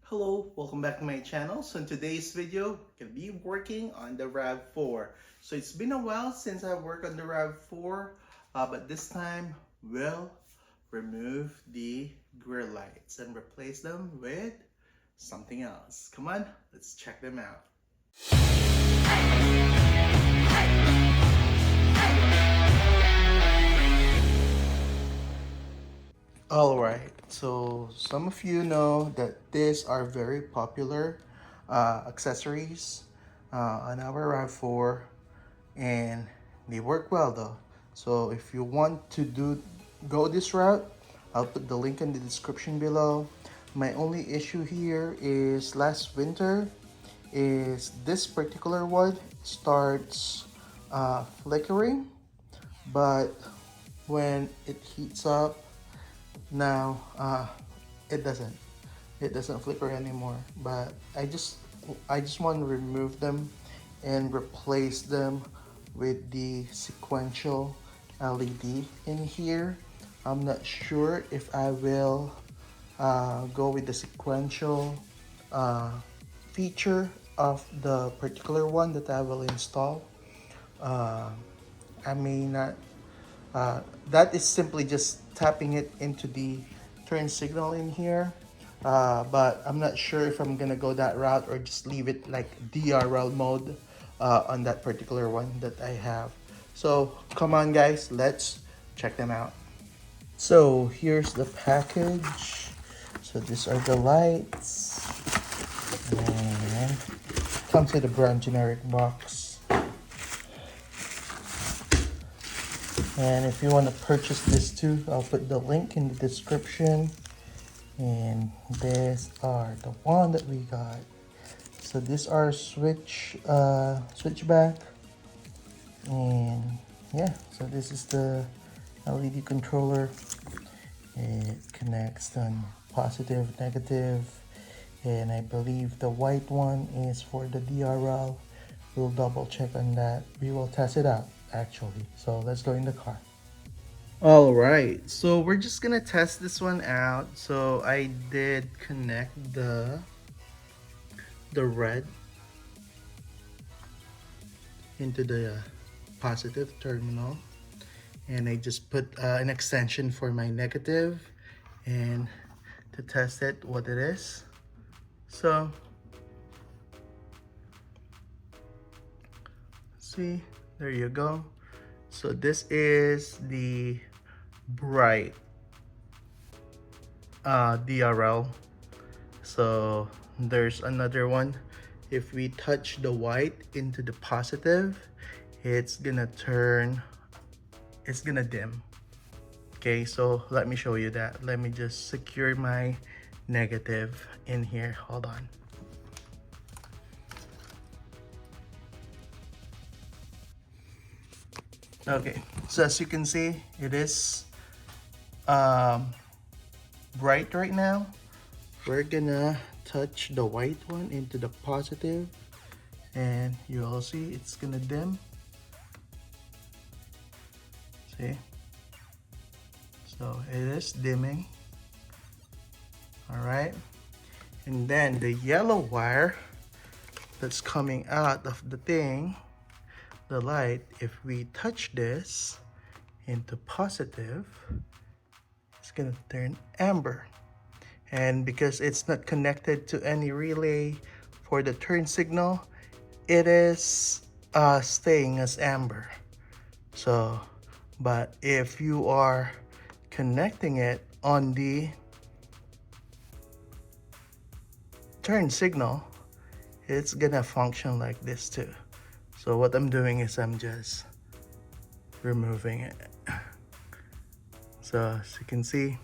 Hello, welcome back to my channel. So in today's video, I'm gonna be working on the RAV4. So it's been a while since I worked on the RAV4, but this time we'll remove the grill lights and replace them with something else. Come on, let's check them out. Alright, so some of you know that these are very popular accessories on our RAV4, and they work well though. So if you want to go this route, I'll put the link in the description below. My only issue here is last winter is this particular one starts flickering, but when it heats up now, it doesn't flicker anymore. But I just want to remove them and replace them with the sequential LED in here. I'm not sure if I will go with the sequential feature of the particular one that I will install. uh, I may not. That is simply just tapping it into the turn signal in here. But I'm not sure if I'm gonna go that route or just leave it like DRL mode on that particular one that I have. So come on guys, let's check them out. So here's the package. So these are the lights, and comes with a brand generic box. And if you want to purchase this too, I'll put the link in the description. And these are the one that we got. So these are switchback, and yeah, so this is the LED controller. It connects on positive, negative, and I believe the white one is for the DRL. We'll double check on that. We will test it out actually. So let's go in the car. All right, so we're just gonna test this one out. So I did connect the red into the positive terminal, and I just put an extension for my negative, and to test it what it is. So see, there you go. So this is the bright DRL. So there's another one. If we touch the white into the positive, it's gonna dim. Okay, so let me show you that. Let me just secure my negative in here. Hold on. Okay, so as you can see, it is bright right now. We're gonna touch the white one into the positive, and you'll see it's gonna dim. See, so it is dimming. All right, and then the yellow wire that's coming out of the thing, the light, if we touch this into positive, it's gonna turn amber. And because it's not connected to any relay for the turn signal, it is staying as amber. So, but if you are connecting it on the turn signal, it's gonna function like this too. So what I'm doing is I'm just removing it. So as you can see,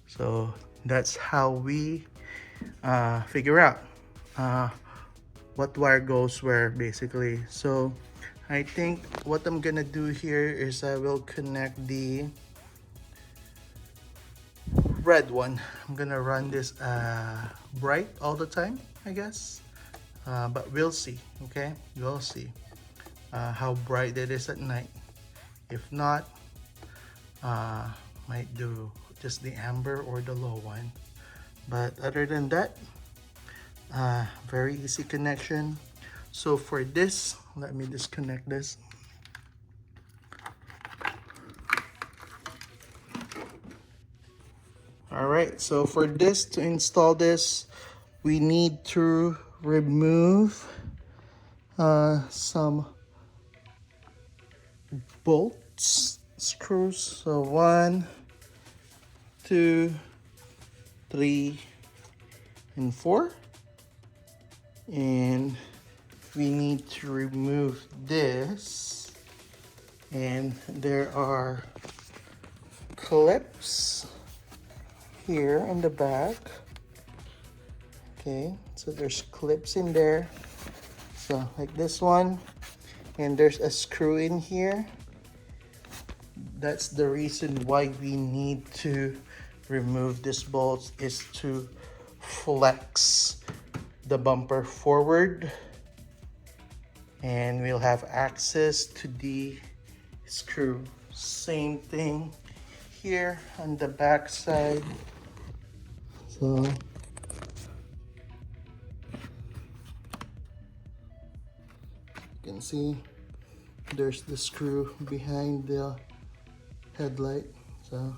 so that's how we figure out what wire goes where basically. So I think what I'm gonna do here is I will connect the red one. I'm gonna run this bright all the time, I guess, but we'll see. Okay, we'll see how bright it is at night. If not, might do just the amber or the low one. But other than that, very easy connection. So for this, let me disconnect this. All right, so for this, to install this, we need to remove some bolts, screws. So 1, 2, 3, and 4. And we need to remove this. And there are clips here in the back. Okay, so there's clips in there. So like this one. And there's a screw in here. That's the reason why we need to remove this bolt, is to flex the bumper forward, and we'll have access to the screw. Same thing here on the back side. So you can see there's the screw behind the headlight. So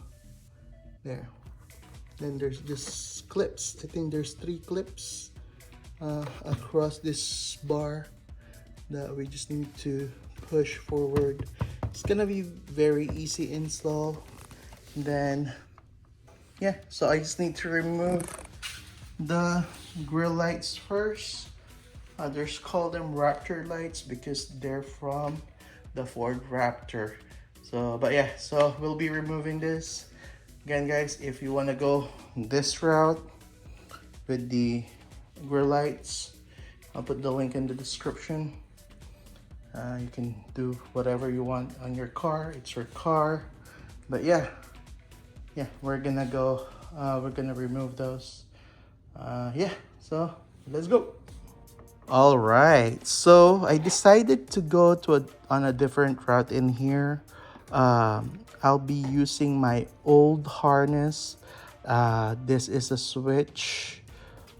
there. Then there's just clips. I think there's 3 clips across this bar that we just need to push forward. It's gonna be very easy install. Then yeah, so I just need to remove the grill lights first. Others call them Raptor lights because they're from the Ford Raptor. So but yeah, so we'll be removing this. Again guys, if you want to go this route with the grill lights, I'll put the link in the description. You can do whatever you want on your car. It's your car. But yeah, we're gonna go, we're gonna remove those. Yeah, so let's go. All right, so I decided to go to on a different route in here. I'll be using my old harness. This is a switch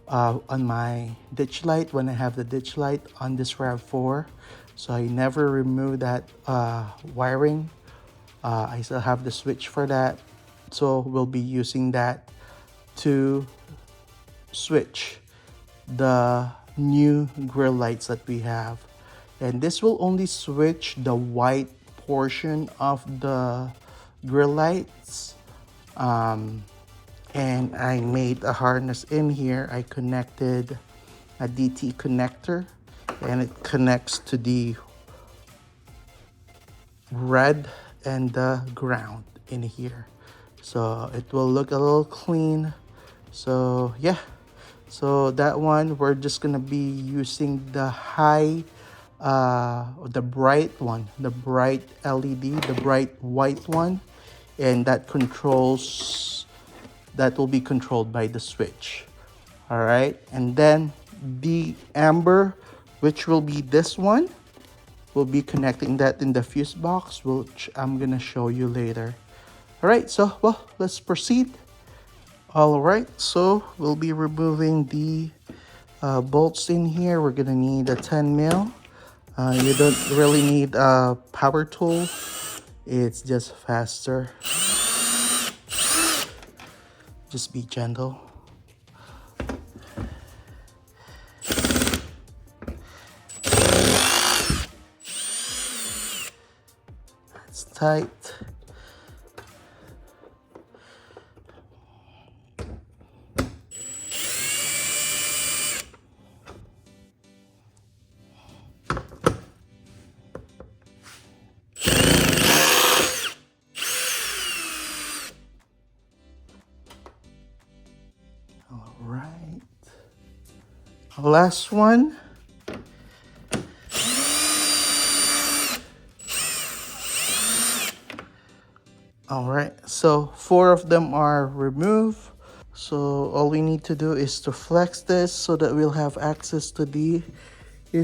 on my ditch light when I have the ditch light on this RAV4. So I never remove that wiring. I still have the switch for that. So we'll be using that to switch the new grill lights that we have. And this will only switch the white portion of the grill lights. And I made a harness in here. I connected a DT connector, and it connects to the red and the ground in here, so it will look a little clean. So yeah, so that one we're just gonna be using the the bright one, the bright LED, the bright white one, and that will be controlled by the switch. All right, and then the amber, which will be this one, we'll be connecting that in the fuse box, which I'm gonna show you later. All right, so well, let's proceed. All right, so we'll be removing the bolts in here. We're gonna need a 10 mil. You don't really need a power tool. It's just faster. Just be gentle. It's tight. All right. Last one. All right, so 4 of them are removed. So all we need to do is to flex this so that we'll have access to the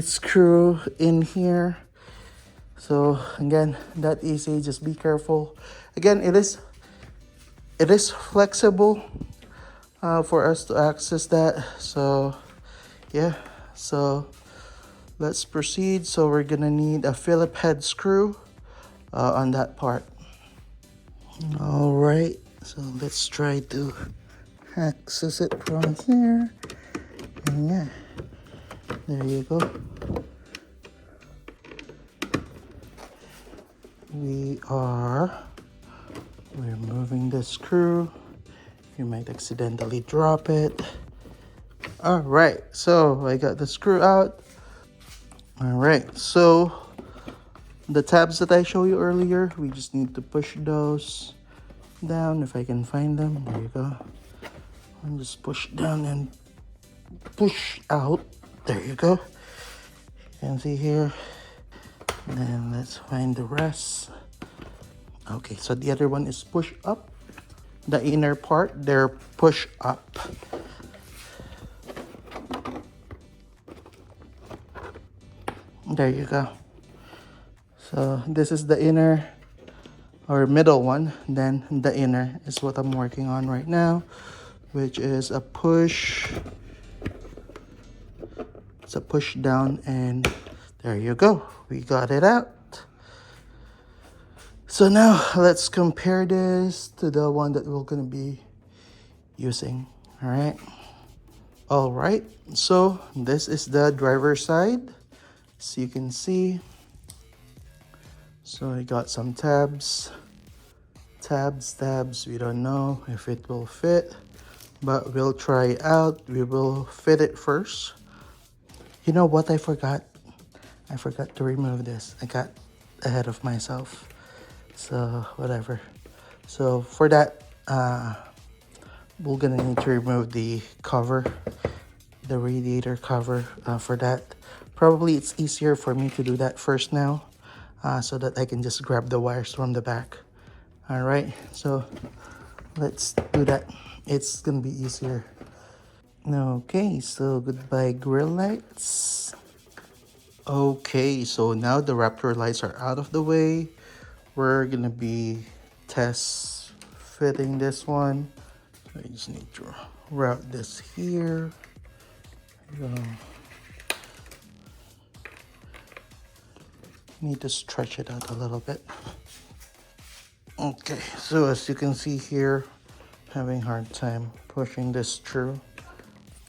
screw in here. So again, that easy, just be careful. Again, it is flexible. for us to access that. So yeah, so let's proceed. So we're gonna need a Phillip head screw on that part. All right, so let's try to access it from here. And yeah, there you go. We are removing the screw. You might accidentally drop it. All right, so I got the screw out. All right, so the tabs that I showed you earlier, we just need to push those down if I can find them. There you go. And just push down and push out. There you go. You can see here. And then let's find the rest. Okay, so the other one is push up. The inner part, they're push up. There you go. So this is the inner or middle one. Then the inner is what I'm working on right now, which is a push. It's a push down, and there you go. We got it out. So now let's compare this to the one that we're gonna be using. All right, so this is the driver's side, so you can see. So I got some tabs. We don't know if it will fit, but we'll try it out. We will fit it first. You know what I forgot to remove this. I got ahead of myself, so whatever. So for that, we're gonna need to remove the cover, the radiator cover. For that, probably it's easier for me to do that first now, so that I can just grab the wires from the back. All right, so let's do that. It's gonna be easier. Okay, so goodbye Grille lights. Okay, so now the Raptor lights are out of the way. We're gonna be test fitting this one. So I just need to route this here. Need to stretch it out a little bit. Okay, so as you can see here, having hard time pushing this through.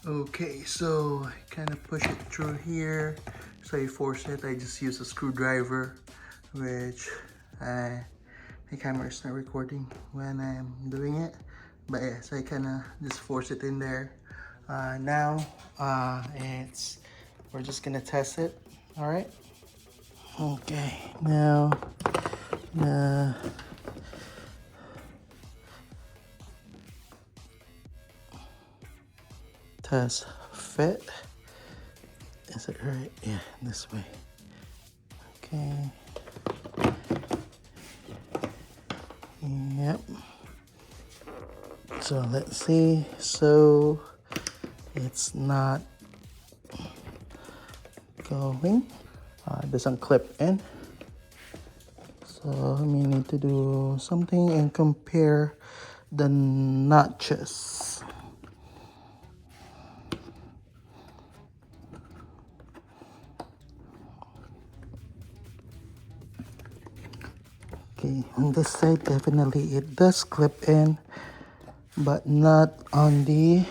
Okay, so I kind of push it through here. So I force it. I just use a screwdriver, which my camera is not recording when I'm doing it. But yeah, so I kind of just force it in there. Now we're just gonna test it. All right. Okay. Now test fit. Is it right? Yeah, this way. Okay. Yep. So let's see. So it's not going. It doesn't clip in. So we need to do something and compare the notches. Okay, on this side definitely it does clip in, but not on the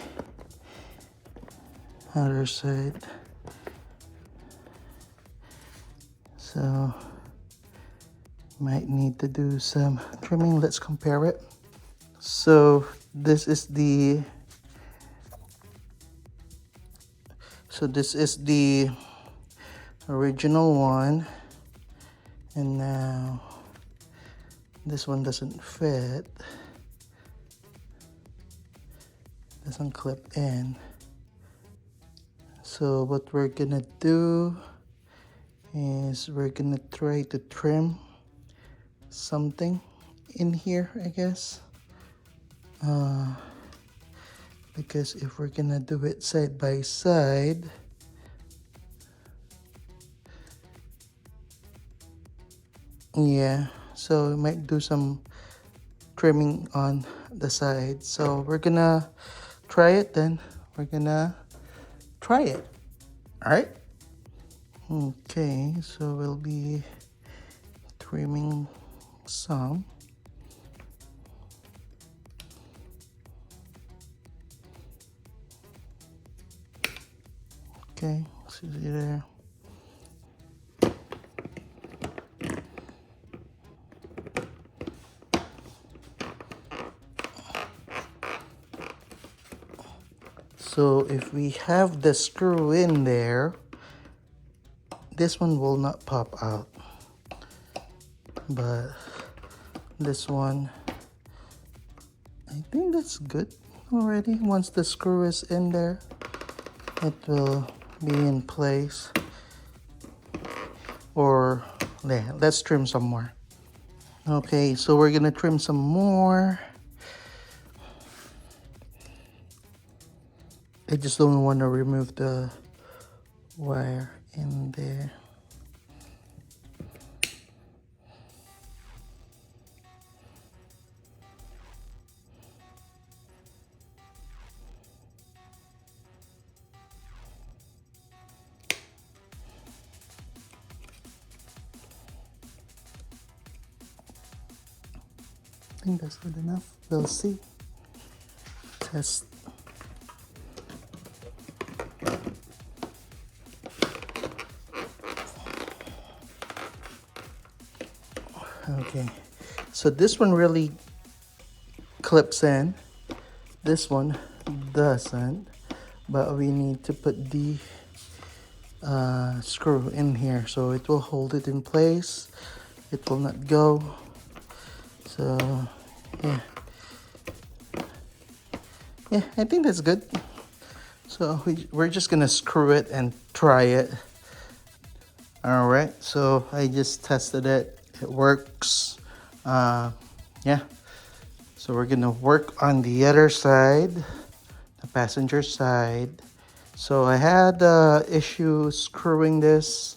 other side. So might need to do some trimming. Let's compare it. So this is the original one, and now this one doesn't fit, doesn't clip in. So what we're gonna do is we're gonna try to trim something in here, I guess, because if we're gonna do it side by side, yeah, so we might do some trimming on the side. So we're gonna try it, then we're gonna try it. All right. Okay, so we'll be trimming some. Okay, see there. So if we have the screw in there, this one will not pop out. But this one, I think that's good already. Once the screw is in there, it will be in place. Or yeah, let's trim some more. Okay, so we're gonna trim some more. I just don't want to remove the wire in there. I think that's good enough. We'll see. Test. Okay, so this one really clips in. This one doesn't, but we need to put the screw in here so it will hold it in place. It will not go. So yeah, I think that's good. So we're just gonna screw it and try it. All right, so I just tested it. It works. Yeah, so we're gonna work on the other side, the passenger side. So I had issue screwing this.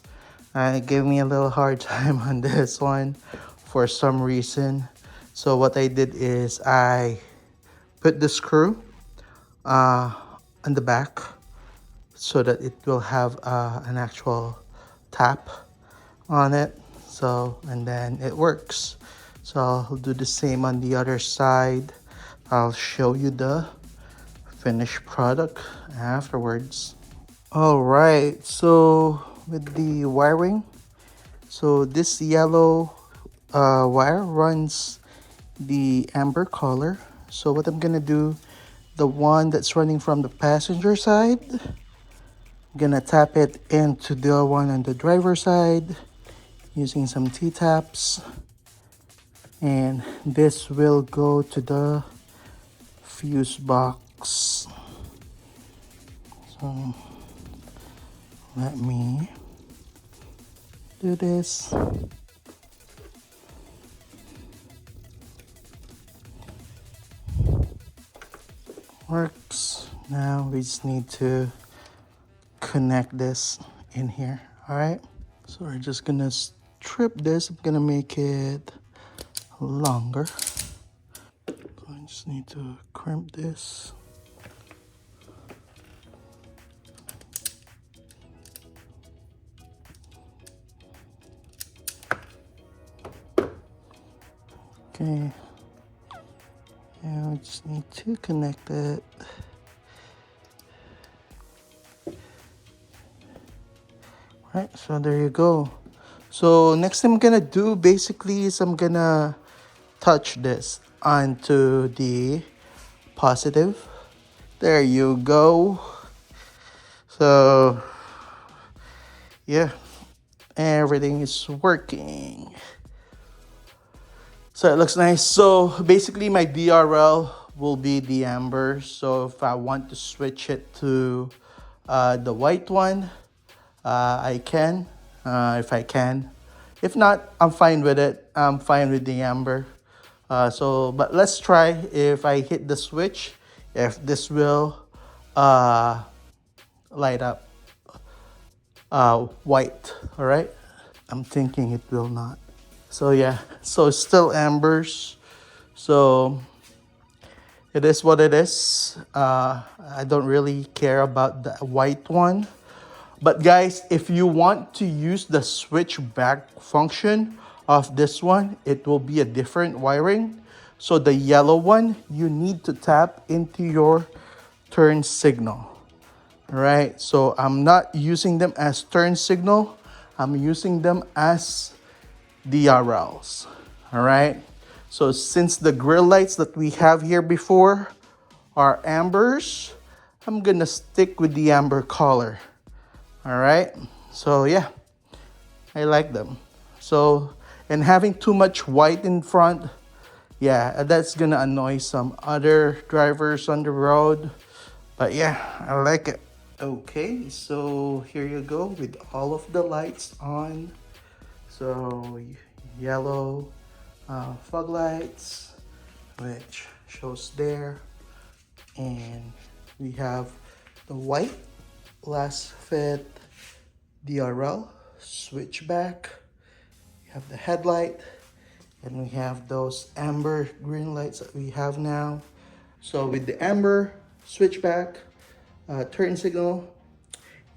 It gave me a little hard time on this one for some reason. So what I did is I put the screw on the back so that it will have an actual tap on it. So, and then it works. So I'll do the same on the other side. I'll show you the finished product afterwards. All right, so with the wiring, so this yellow wire runs the amber color. So what I'm gonna do, the one that's running from the passenger side, I'm gonna tap it into the one on the driver side using some T-taps, and this will go to the fuse box. So let me do this. Works. Now we just need to connect this in here. All right, so we're just gonna strip this. I'm gonna make it longer. So I just need to crimp this. Okay, and we just need to connect it. Right, so there you go. So next thing I'm gonna do basically is I'm gonna touch this onto the positive. There you go. So yeah, everything is working. So it looks nice. So basically my DRL will be the amber. So if I want to switch it to the white one, I can, if I can. If not, I'm fine with it. I'm fine with the amber. But let's try if I hit the switch, if this will light up white, all right? I'm thinking it will not. So yeah, so it's still ambers. So it is what it is. I don't really care about the white one. But guys, if you want to use the switch back function of this one, it will be a different wiring. So the yellow one, you need to tap into your turn signal. All right, so I'm not using them as turn signal. I'm using them as DRLs. All right, so since the grill lights that we have here before are ambers, I'm gonna stick with the amber color. All right, so yeah, I like them. So, and having too much white in front, yeah, that's gonna annoy some other drivers on the road. But yeah, I like it. Okay, so here you go with all of the lights on. So yellow fog lights, which shows there, and we have the white last fit DRL switchback. We have the headlight, and we have those amber green lights that we have now. So with the amber switchback, turn signal,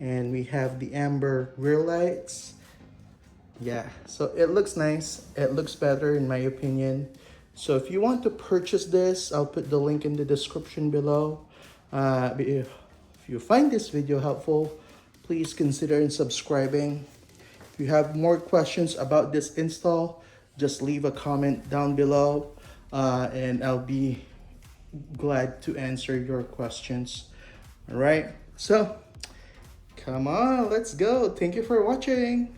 and we have the amber rear lights. Yeah, so it looks nice. It looks better in my opinion. So if you want to purchase this, I'll put the link in the description below. If you find this video helpful, please consider subscribing. If you have more questions about this install, just leave a comment down below, and I'll be glad to answer your questions. All right, so come on, let's go. Thank you for watching.